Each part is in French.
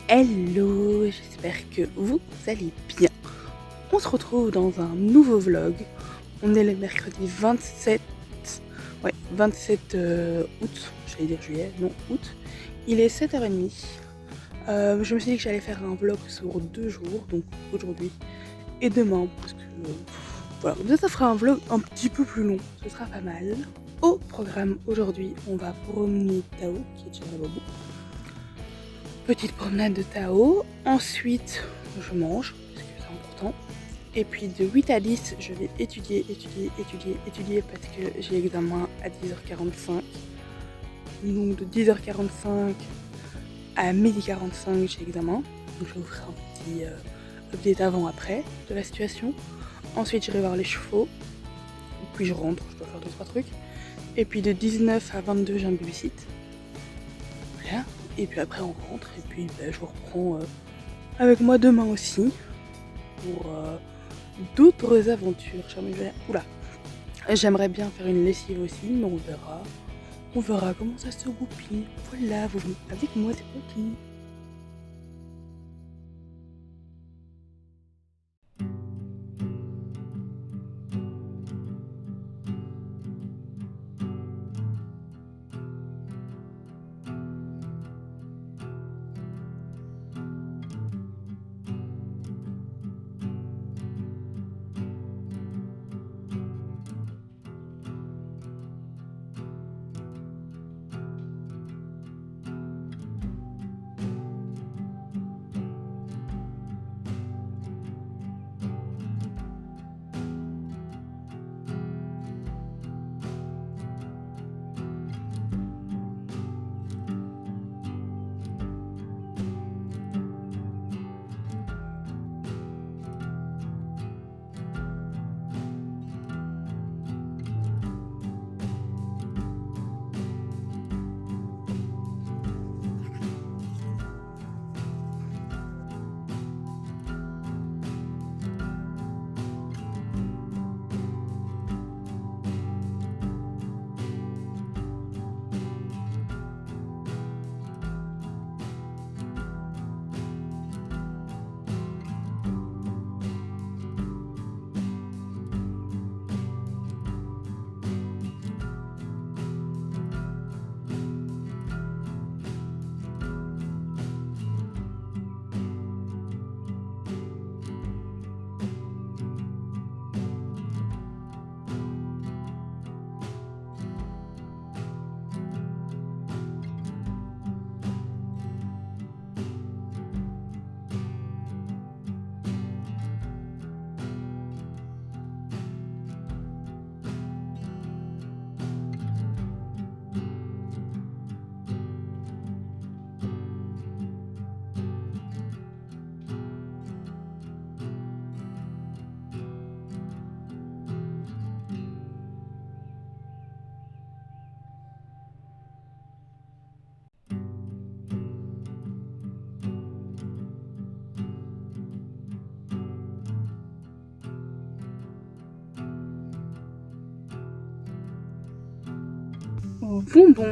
Hello, j'espère que vous allez bien. On se retrouve dans un nouveau vlog. On est le mercredi 27, 27 août, j'allais dire juillet, non août. Il est 7h30. Je me suis dit que j'allais faire un vlog sur 2 jours, donc aujourd'hui et demain, parce que voilà, comme ça fera un vlog un petit peu plus long, ce sera pas mal. Au programme aujourd'hui, on va promener Tao, qui est déjà là-bas. Petite promenade de Tao, ensuite je mange, parce que c'est important. Et puis de 8 à 10, je vais étudier parce que j'ai examen à 10h45. Donc de 10h45 à 12h45, j'ai examen. Donc je vous ferai un petit update avant-après de la situation. Ensuite j'irai voir les chevaux, puis je rentre, je dois faire 2-3 trucs. Et puis de 19 à 22, j'ai un babysit. Voilà. Et puis après on rentre et puis je vous reprends avec moi demain aussi pour d'autres aventures. J'aimerais bien faire une lessive aussi, mais on verra. On verra comment ça se goupille. Voilà, vous venez avec moi, c'est parti.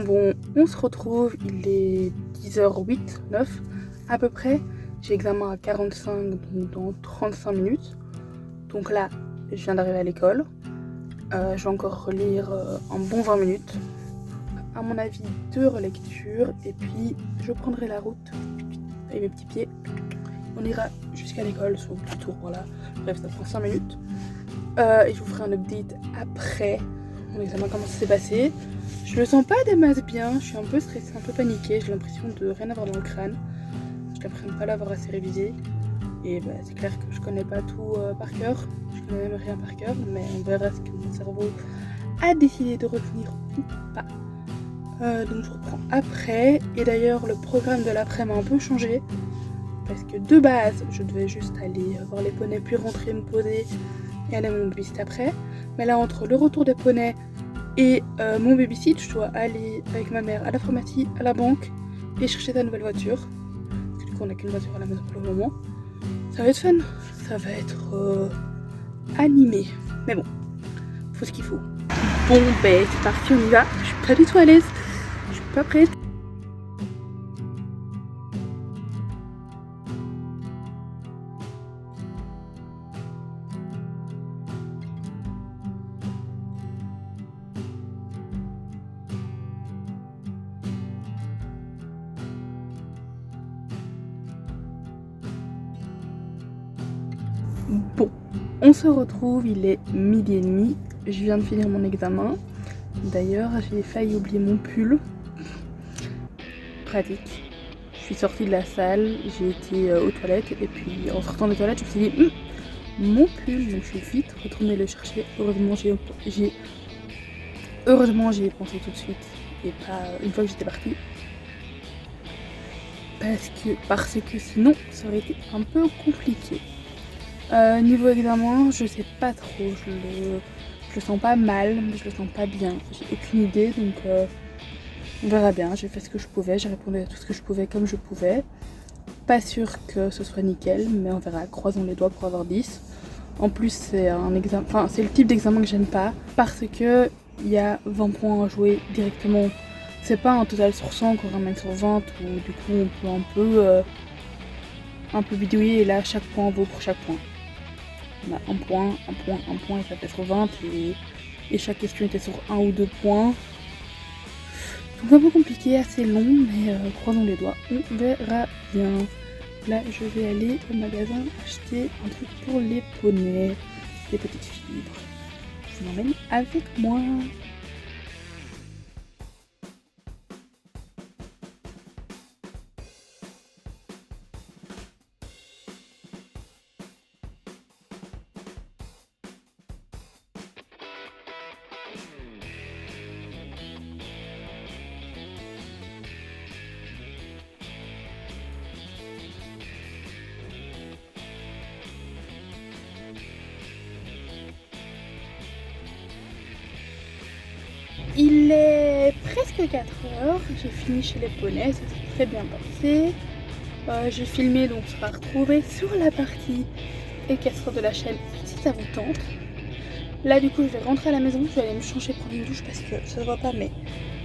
Bon, on se retrouve, il est 10h08, 9 à peu près. J'ai examen à 45, donc dans 35 minutes. Donc là, je viens d'arriver à l'école. Je vais encore relire un bon 20 minutes. À mon avis, 2 relectures. Et puis, je prendrai la route avec mes petits pieds. On ira jusqu'à l'école, sur le tour, voilà. Bref, ça prend 5 minutes. Et je vous ferai un update après mon examen, comment ça s'est passé. Je me sens pas des masses bien, je suis un peu stressée, un peu paniquée, j'ai l'impression de rien avoir dans le crâne. J'ai l'impression de pas l'avoir assez révisé. Et c'est clair que je connais pas tout par cœur, je connais même rien par cœur, mais on verra ce que mon cerveau a décidé de retenir ou pas. Donc je reprends après, et d'ailleurs le programme de l'après m'a un peu changé, parce que de base je devais juste aller voir les poneys puis rentrer me poser et aller à mon babysit après. Mais là entre le retour des poneys et mon babysit, je dois aller avec ma mère à la pharmacie, à la banque et chercher ta nouvelle voiture. Parce que du coup on n'a qu'une voiture à la maison pour le moment. Ça va être fun, ça va être animé. Mais bon, faut ce qu'il faut. Bon c'est parti, on y va. Je suis pas du tout à l'aise, je suis pas prête. Bon, on se retrouve, il est 12h30, je viens de finir mon examen. D'ailleurs, j'ai failli oublier mon pull. Pratique. Je suis sortie de la salle, j'ai été aux toilettes et puis en sortant des toilettes, je me suis dit mon pull, donc je suis vite retournée le chercher. Heureusement, j'y ai pensé tout de suite et pas une fois que j'étais partie. Parce que sinon, ça aurait été un peu compliqué. Niveau examen, je sais pas trop, je le sens pas mal, mais je le sens pas bien. J'ai aucune idée, donc on verra bien. J'ai fait ce que je pouvais, j'ai répondu à tout ce que je pouvais comme je pouvais. Pas sûr que ce soit nickel, mais on verra, croisons les doigts pour avoir 10. En plus, c'est un examen, enfin, c'est le type d'examen que j'aime pas, parce que il y a 20 points à jouer directement. C'est pas un total sur 100 qu'on ramène sur 20, où du coup on peut un peu bidouiller, et là chaque point vaut pour chaque point. On a un point, et ça fait sur 20, et chaque question était sur 1 ou 2 points. Donc un peu compliqué, assez long, mais croisons les doigts, on verra bien. Là, je vais aller au magasin acheter un truc pour les poneys, des petites fibres. Je m'emmène avec moi. Il est presque 4h, j'ai fini chez les poneys, ça s'est très bien passé. J'ai filmé, donc ça sera retrouvé sur la partie équestre de la chaîne si ça vous tente. Là du coup je vais rentrer à la maison, je vais aller me changer, prendre une douche parce que ça se voit pas mais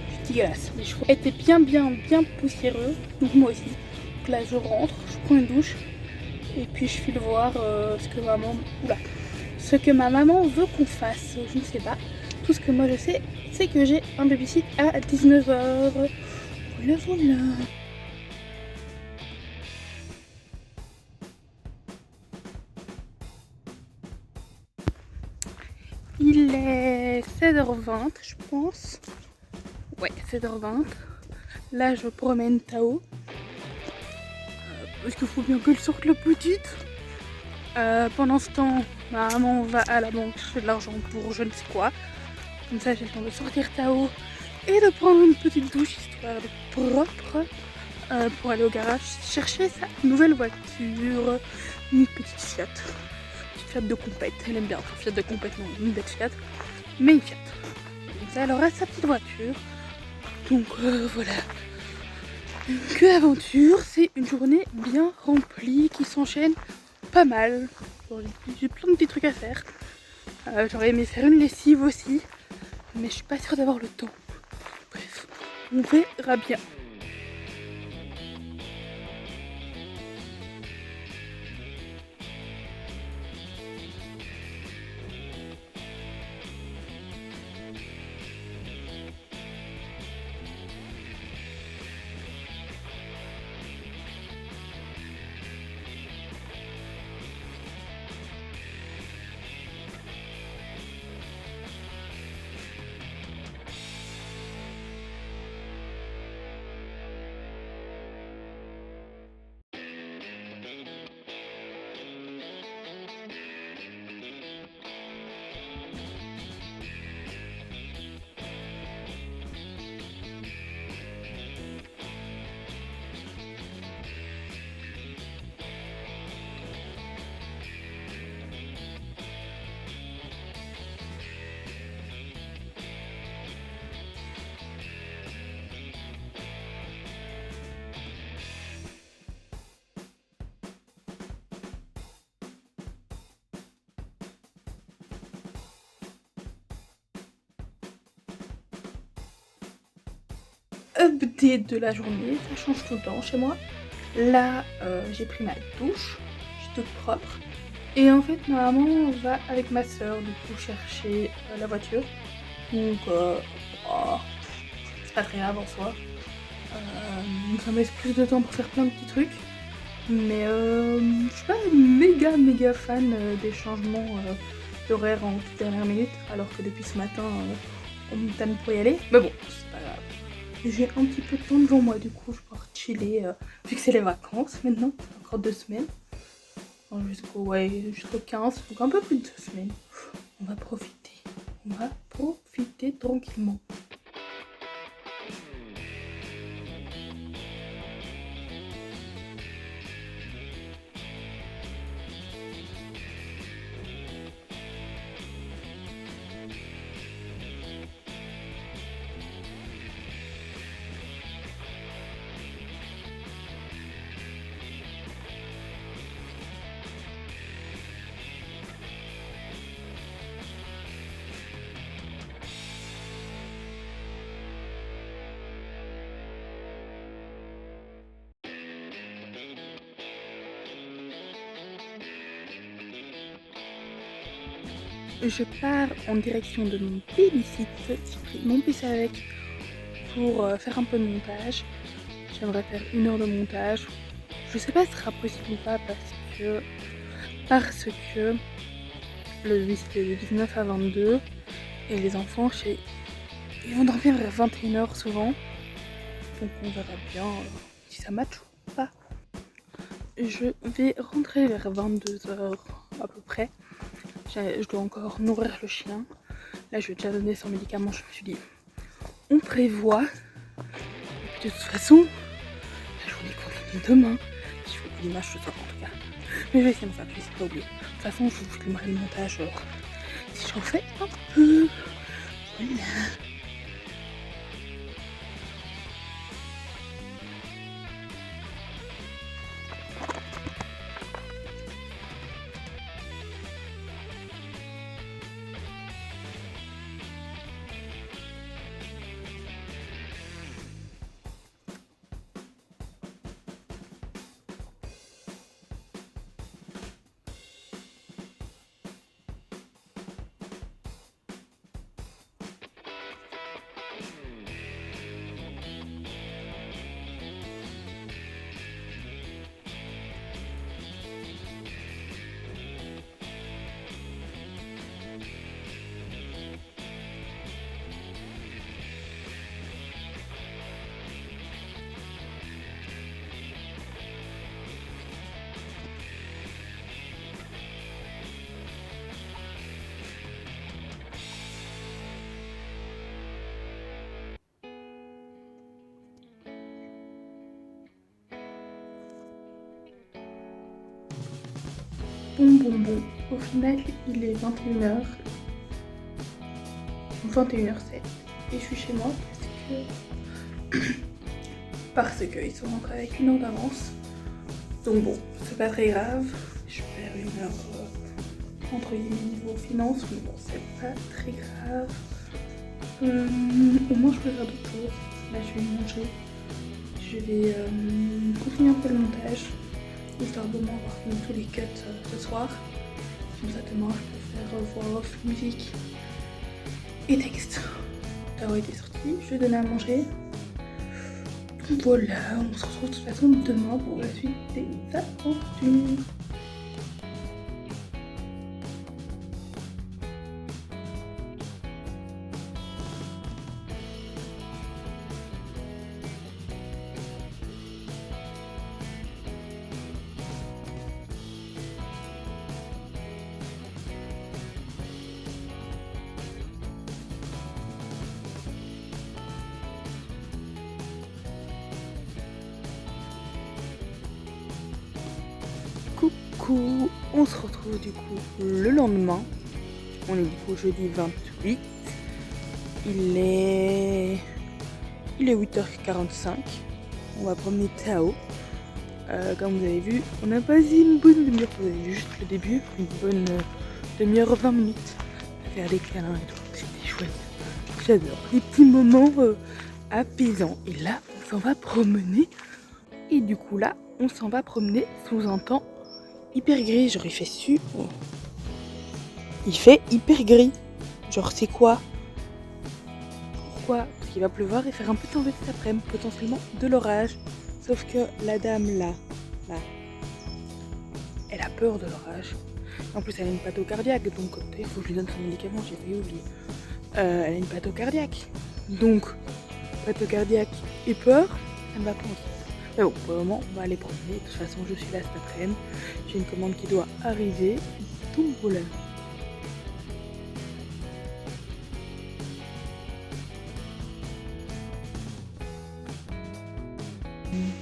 je suis dégueulasse. Les cheveux étaient bien poussiéreux, donc moi aussi. Donc là je rentre, je prends une douche et puis je file voir ce que ma maman veut qu'on fasse, je ne sais pas. Tout ce que moi je sais, c'est que j'ai un babysit à 19h. Voilà. Il est 16h20, je pense. Ouais, 16h20. Là, je promène Tao. Parce qu'il faut bien qu'elle sorte la petite. Pendant ce temps, ma maman va à la banque chercher de l'argent pour je ne sais quoi. Comme ça, j'ai le temps de sortir Tao et de prendre une petite douche histoire d'être propre pour aller au garage chercher sa nouvelle voiture. Une petite Fiat. Fiat de compète, elle aime bien. Enfin, Fiat de compète, non, une bête Fiat, mais une Fiat. Comme ça, elle aura sa petite voiture. Donc voilà. Que aventure, c'est une journée bien remplie qui s'enchaîne pas mal. J'ai plein de petits trucs à faire. J'aurais aimé faire une lessive aussi, mais je suis pas sûre d'avoir le temps. Bref, on verra bien. Update de la journée, ça change tout le temps chez moi. Là, j'ai pris ma douche, je suis toute propre. Et en fait, ma maman va avec ma soeur du coup chercher la voiture. Donc, c'est pas très grave en soi. Ça me laisse plus de temps pour faire plein de petits trucs. Mais je suis pas méga fan des changements d'horaire en toute dernière minute, alors que depuis ce matin, on me tanne pour y aller. Mais bon, c'est pas grave. J'ai un petit peu de temps devant moi, du coup, je vais chiller, vu que c'est les vacances maintenant, encore 2 semaines. Enfin, jusqu'au 15, donc un peu plus de 2 semaines. On va profiter tranquillement. Je pars en direction de mon baby-sit. J'ai pris mon PC avec pour faire un peu de montage. J'aimerais faire 1 heure de montage. Je sais pas si ce sera possible ou pas parce que le 8 c'est de 19 à 22 et les enfants ils vont dormir vers 21 h souvent. Donc on verra bien si ça match ou pas. Je vais rentrer vers 22 h à peu près. Je dois encore nourrir le chien. Là, je vais déjà donner son médicament. Je me suis dit, on prévoit. Et puis de toute façon, la journée continue demain. Si je fais pas l'image ce soir en tout cas. Mais je vais essayer de me faire, je vais essayer de pas oublier. De toute façon, je vous filmerai le montage si j'en fais un peu. Voilà. Bon. Au final, il est 21 h. 21 h 07. Et je suis chez moi parce que ils sont rentrés avec 1 heure d'avance. Donc bon, c'est pas très grave. Je perds 1 heure entre guillemets niveau finance, mais bon, c'est pas très grave. Au moins, je peux faire d'autres choses. Là, je vais manger. Je vais continuer un peu le montage, histoire de m'avoir fini tous les cuts ce soir. Comme ça, demain, je peux faire voix off, musique et texte. Tao était sorti, je vais donner à manger. Donc voilà, on se retrouve de toute façon demain pour la suite des aventures. Coucou, on se retrouve du coup le lendemain. On est du coup jeudi 28. Il est 8h45. On va promener Tao. Comme vous avez vu, on a passé une bonne demi-heure. Vous avez vu juste le début, une bonne demi-heure, 20 minutes à faire des câlins et tout. C'était chouette. J'adore les petits moments apaisants. Et là, on s'en va promener. Et du coup là, on s'en va promener sous un temps hyper gris. Genre il fait super. Il fait hyper gris. Genre c'est quoi? Pourquoi? Parce qu'il va pleuvoir et faire un peu tomber cet après-midi, potentiellement de l'orage. Sauf que la dame là, elle a peur de l'orage. En plus, elle a une patho cardiaque, donc il faut que je lui donne son médicament, j'ai failli oublier. Elle a une patho cardiaque. Donc, patho cardiaque et peur, elle ne va pas ensemble. Mais bon, pour le moment, on va aller promener. De toute façon, je suis là cet après-midi. J'ai une commande qui doit arriver. Tout voilà.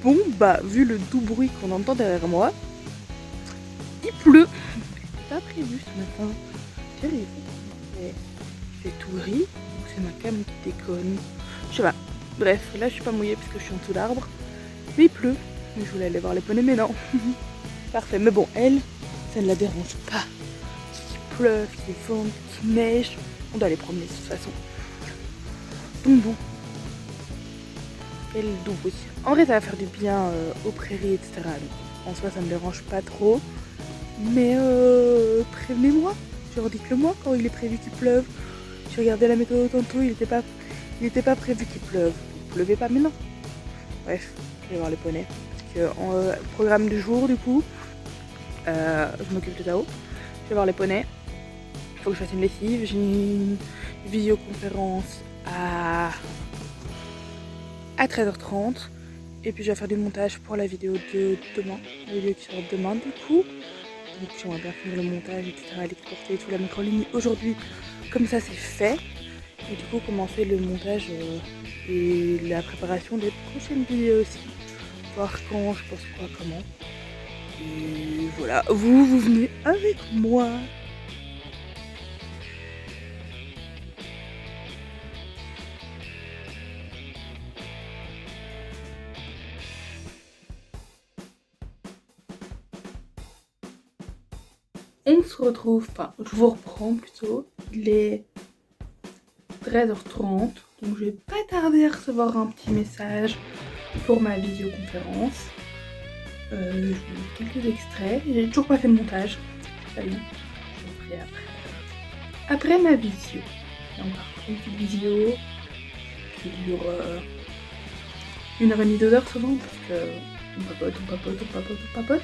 Bon, bah, vu le doux bruit qu'on entend derrière moi, il pleut. C'était pas prévu ce matin. Il fait tout gris. Donc c'est ma cam qui déconne. Je sais pas. Bref, là je suis pas mouillée parce que je suis en dessous d'arbre. Mais il pleut. Je voulais aller voir les poneys, mais non. Parfait. Mais bon, elle, ça ne la dérange pas. Qu'il pleuve, qu'il vente, qu'il neige. On doit aller promener de toute façon. Donc bon. Quel doux bruit. En vrai, ça va faire du bien aux prairies, etc. Donc, en soi, ça me dérange pas trop. Mais prévenez-moi. Genre, dites-le moi quand il est prévu qu'il pleuve. J'ai regardé la météo tantôt, il était pas prévu qu'il pleuve. Il pleuvait pas maintenant. Bref, je vais voir les poneys. Parce que en programme du jour, du coup, je m'occupe de Tao. Je vais voir les poneys. Il faut que je fasse une lessive. J'ai une visioconférence à 13h30. Et puis je vais faire du montage pour la vidéo de demain. La vidéo qui sera demain, du coup. Donc j'aimerais bien finir le montage, etc. L'exporter et tout, la mettre en ligne aujourd'hui. Comme ça, c'est fait. Et du coup, commencer le montage et la préparation des prochaines vidéos aussi. Voir quand, je pense quoi, comment. Et voilà, vous venez avec moi. On se retrouve, enfin, je vous reprends plutôt. Il est 13h30, donc je vais pas tarder à recevoir un petit message pour ma visioconférence. Je vous mets quelques extraits. J'ai toujours pas fait de montage. Très bien. Je le ferai après ma visio. Il y a encore une petite visio qui dure 1h30, 2h souvent parce que on papote.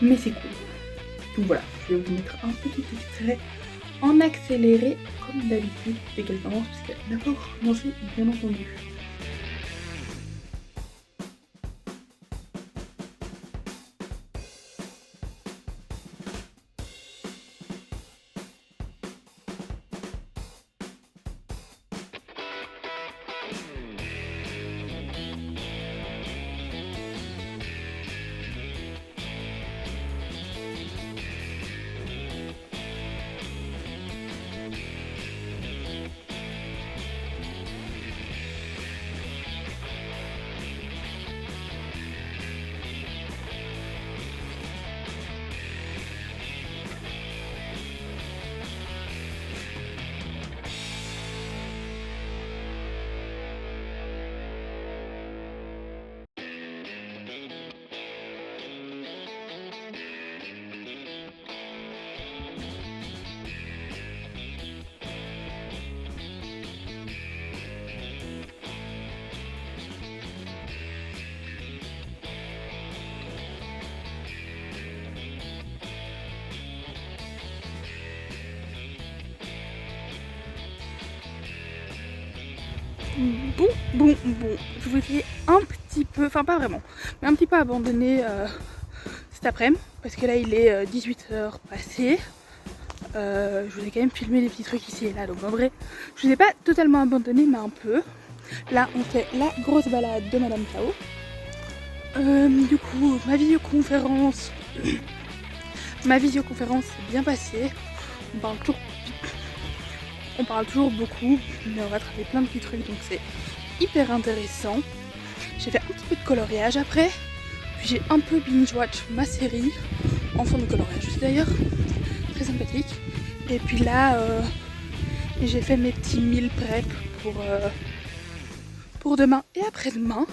Mais c'est cool. Donc voilà, je vais vous mettre un petit extrait en accéléré comme d'habitude dès qu'elle commence parce qu'elle n'a pas encore commencé, bien entendu. Bon, je vous ai un petit peu, enfin pas vraiment, mais un petit peu abandonné cet après-midi, parce que là il est 18h passé. Je vous ai quand même filmé des petits trucs ici et là, donc en vrai, je vous ai pas totalement abandonné, mais un peu. Là, on fait la grosse balade de Madame Tao. Du coup, ma visioconférence s'est bien passée. On parle toujours beaucoup, mais on va travailler plein de petits trucs, donc c'est hyper intéressant. J'ai fait un petit peu de coloriage après, puis j'ai un peu binge-watch ma série en fond de coloriage aussi d'ailleurs, très sympathique. Et puis là, j'ai fait mes petits meal prep pour demain et après-demain.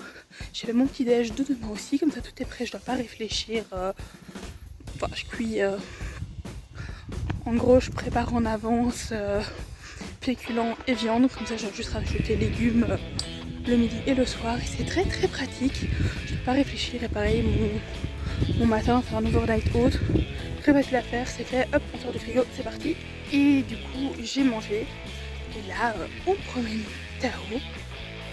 J'ai fait mon petit déj de demain aussi, comme ça tout est prêt, je dois pas réfléchir. Enfin, je cuis. En gros, je prépare en avance féculents et viande, comme ça j'ai juste rajouté légumes le midi et le soir et c'est très très pratique. Je ne dois pas réfléchir et pareil Bon matin, c'est un overnight oat. Très facile à faire, c'est fait, hop, on sort du frigo, c'est parti. Et du coup, j'ai mangé. Et là, on promène Tao.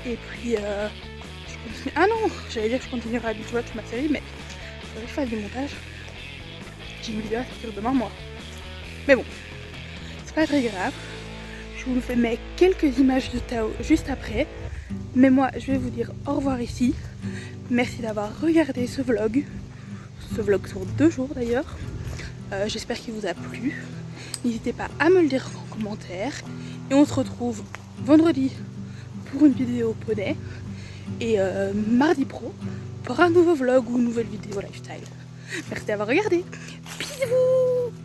Et puis, je continue. Ah non, j'allais dire que je continuerai à binge-watch ma série, mais il faudrait que je fasse du montage. J'ai une vidéo à sortir demain, moi. Mais bon, c'est pas très grave. Je vous fais mes quelques images de Tao juste après. Mais moi, je vais vous dire au revoir ici. Merci d'avoir regardé ce vlog. Ce vlog sur 2 jours d'ailleurs. J'espère qu'il vous a plu. N'hésitez pas à me le dire en commentaire. Et on se retrouve vendredi pour une vidéo poney. Et mardi pro pour un nouveau vlog ou une nouvelle vidéo lifestyle. Merci d'avoir regardé. Bisous.